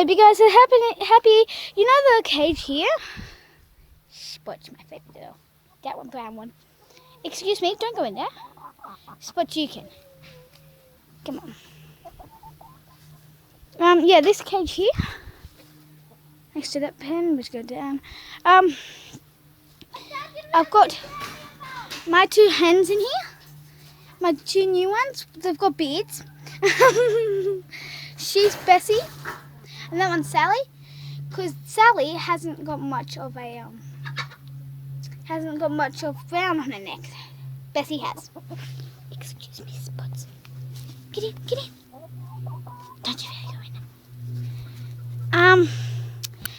Hope you guys are happy. You know the cage here? Spot's my favourite girl. That one, brown one. Excuse me, don't go in there. Spot, you can. Come on. Yeah, this cage here. Next to that pen, let's go down. I've got my 2 hens in here. My 2 new ones. They've got beards. She's Bessie, and that one's Sally. Because Sally hasn't got much of brown on her neck. Bessie has. Excuse me, Spots. Get in. Don't you go in.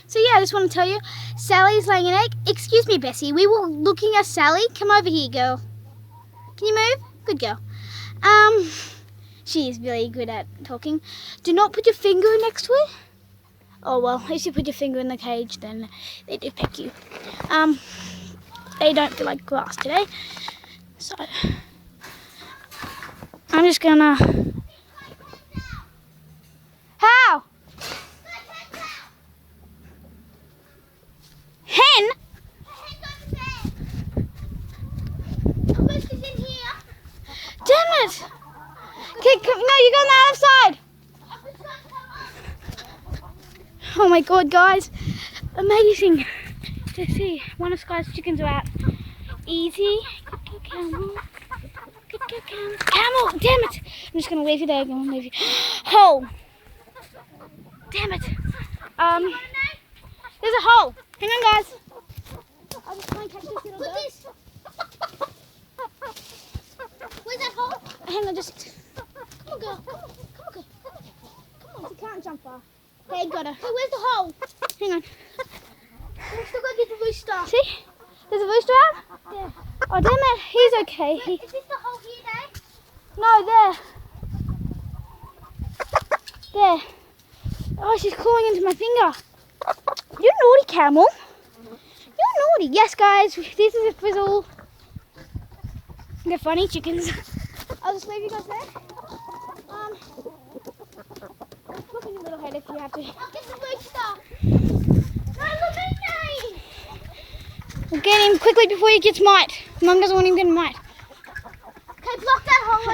So yeah, I just want to tell you, Sally's laying an egg. Excuse me, Bessie. We were looking at Sally. Come over here, girl. Can you move? Good girl. She is really good at talking. Do not put your finger next to it. Oh well, if you put your finger in the cage, then they do peck you. They don't feel like grass today, so I'm just gonna. How? Hen? Damn it! Okay, no, you go on the other side. Oh my god, guys. Amazing to see. One of Sky's chickens are out. Easy. Good girl, Camel. Good girl, Camel. Camel, damn it. I'm just going to leave you there. Hole. Damn it. There's a hole. Hang on, guys. I'll just try and catch this little girl. Where's that hole? Hang on, just... Come on, girl. Come on, girl. Come on, she can't jump far. Hey, got her. Hey, where's the hole? Hang on. We've still got to get the rooster. See? There's a rooster out? Yeah. Oh, damn it. He's okay. Is this the hole here, Dave? No, there. There. Oh, she's clawing into my finger. You're naughty, Camel. You're naughty. Yes, guys. This is a frizzle. They're funny chickens. I'll just leave you guys there. Look in your little head if you have to. I'll get the rooster. No, look at me. We'll get him quickly before he gets mite. Mum doesn't want him getting mite. Okay, block that hole. No.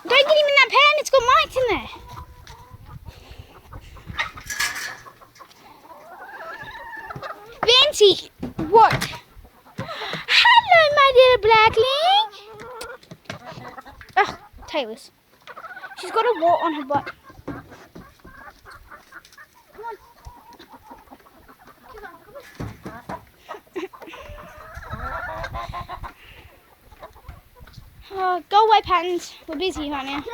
Don't get him in that pan. It's got mites in there. Fancy. What? Hello, my little blackling. Ugh, tailless. She's got a wart on her butt. Come on. Oh, go away, Patterns. We're busy right now.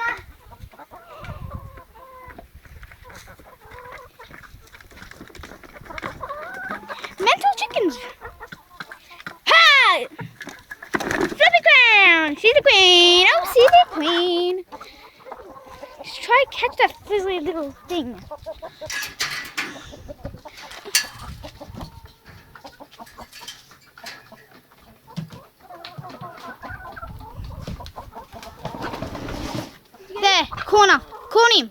Mental chickens. Hi! Fluffy Crown! She's the queen! Oh, she's the queen! Let's try to catch that fizzly little thing. There, corner him.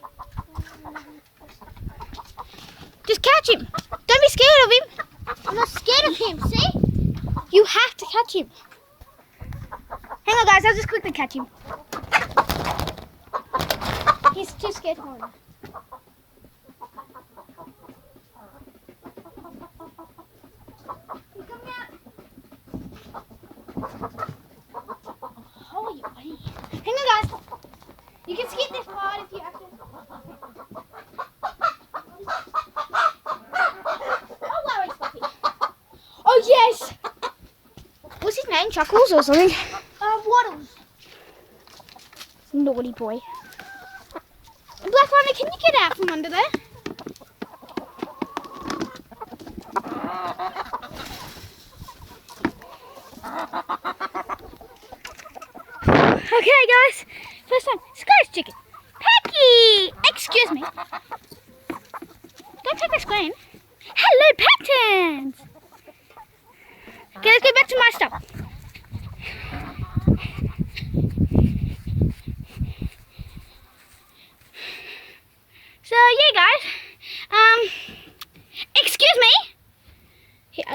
Just catch him. Don't be scared of him. I'm not scared of him, see? You have to catch him. Hang on, guys, I'll just quickly catch him. He's too scared for me. He's coming out. How are you, buddy? Hang on, guys. You can skip this part if you have to. Oh, wow, it's Fluffy. Oh, yes! What's his name? Chuckles or something? Waddles. Naughty boy. Black Runner, can you get out from under there? Okay, guys. First time. Sky's chicken. Pecky! Excuse me. Don't take the screen. Hello, Patterns! Okay, let's go back to my stuff.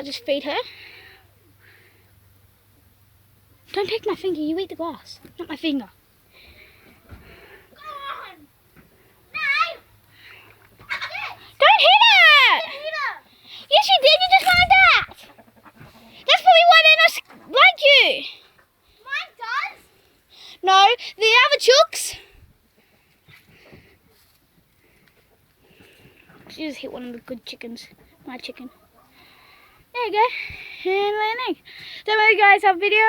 I'll just feed her. Don't take my finger, you eat the grass, not my finger. Don't hit her! Yes, you did, you just wanted that! That's probably why they're not like you. Mine does. No, the other chooks. She just hit one of the good chickens. My chicken. There you go. And lay an egg. Don't worry guys, our video.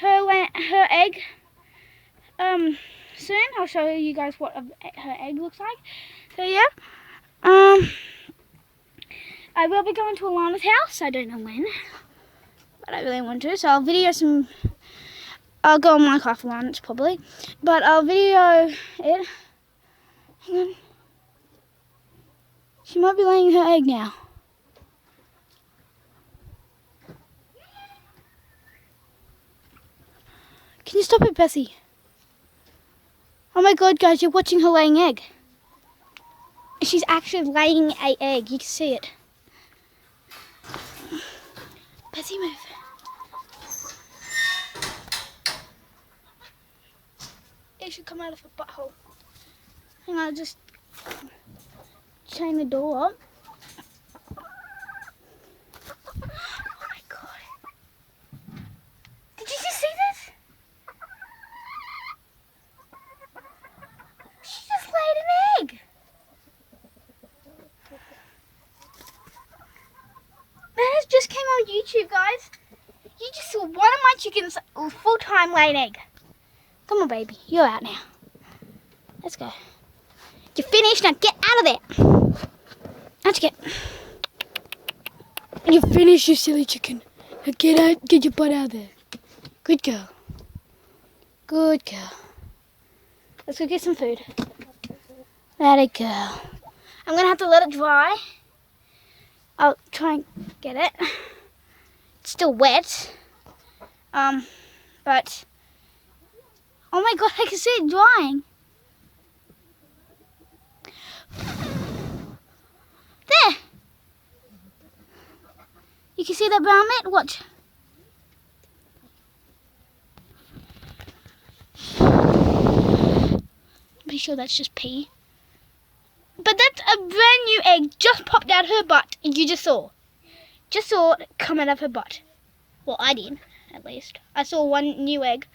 Her egg. Soon I'll show you guys what her egg looks like. So yeah. I will be going to Alana's house. I don't know when. But I really want to. So I'll video some. I'll go on Minecraft once probably. But I'll video it. Hang on. She might be laying her egg now. Can you stop it, Bessie? Oh my god, guys, you're watching her laying egg. She's actually laying an egg. You can see it. Bessie, move. It should come out of her butthole. Hang on, I'll just chain the door up. Oh my god. Did you just see this? She just laid an egg. That just came on YouTube, guys. You just saw one of my chickens full-time lay an egg. Come on, baby. You're out now. Let's go. You're finished. Now get out of there. How'd you get? You're finished, you silly chicken. Now get out. Get your butt out of there. Good girl. Good girl. Let's go get some food. Let it go. I'm going to have to let it dry. I'll try and get it. It's still wet. But... Oh my god, I can see it drying. There! You can see that brown bit? Watch. Pretty sure that's just pee. But that's a brand new egg just popped out her butt and you just saw. Just saw it come out of her butt. Well, I did, at least. I saw one new egg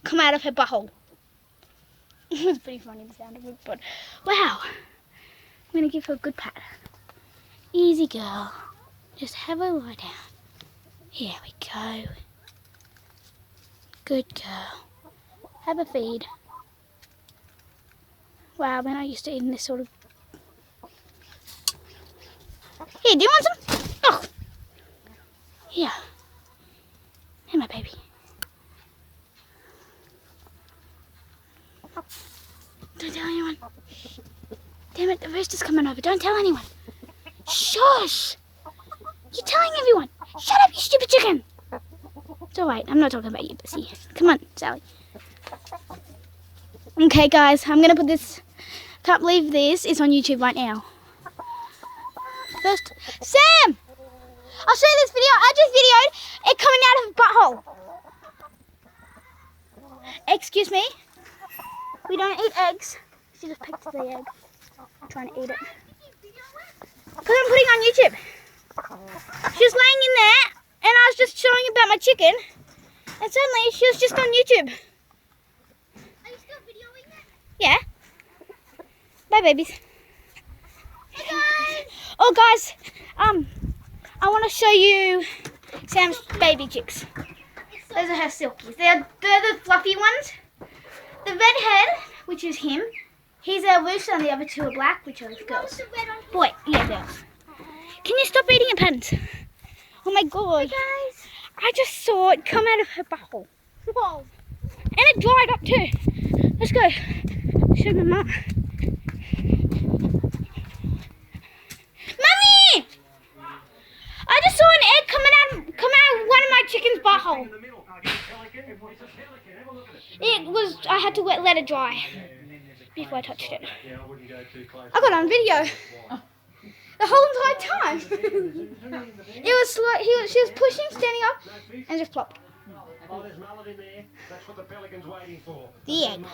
come out of her butthole. It was pretty funny, the sound of it, but wow. I'm going to give her a good pat. Easy girl. Just have her lie down. Here we go. Good girl. Have a feed. Wow, we're not used to eating this sort of... Here, do you want some? Oh! Here. Here, my baby. Don't tell anyone. Damn it, the rooster's coming over. Don't tell anyone. Shush! You're telling everyone. Shut up, you stupid chicken. It's alright, I'm not talking about you, Bessie. Come on, Sally. Okay, guys, I'm going to put this... Can't believe this is on YouTube right now. First, Sam! I'll show you this video. I just videoed it coming out of her butthole. Excuse me. We don't eat eggs. She just picked the egg. I'm trying to eat it. Because I'm putting on YouTube. She was laying in there and I was just showing about my chicken. And suddenly she was just on YouTube. Are you still videoing it? Yeah. Bye, babies. Hey guys! Oh, guys. I want to show you Sam's baby chicks. Those are her silkies. They're the fluffy ones. The redhead, which is him, he's a rooster, and the other two are black, which are girls. Boy, yeah, girls. Can you stop eating it, Pants? Oh my god. Hey guys! I just saw it come out of her butthole. Whoa! And it dried up too. Let's go. Show my mum. Mummy! I just saw an egg come out of one of my chicken's butthole. It was, I had to let it dry before I touched it. I got it on video. The whole entire time. It was like she was pushing, standing up, and just plopped. Oh, there's mullet in there. That's what the pelican's waiting for. The egg.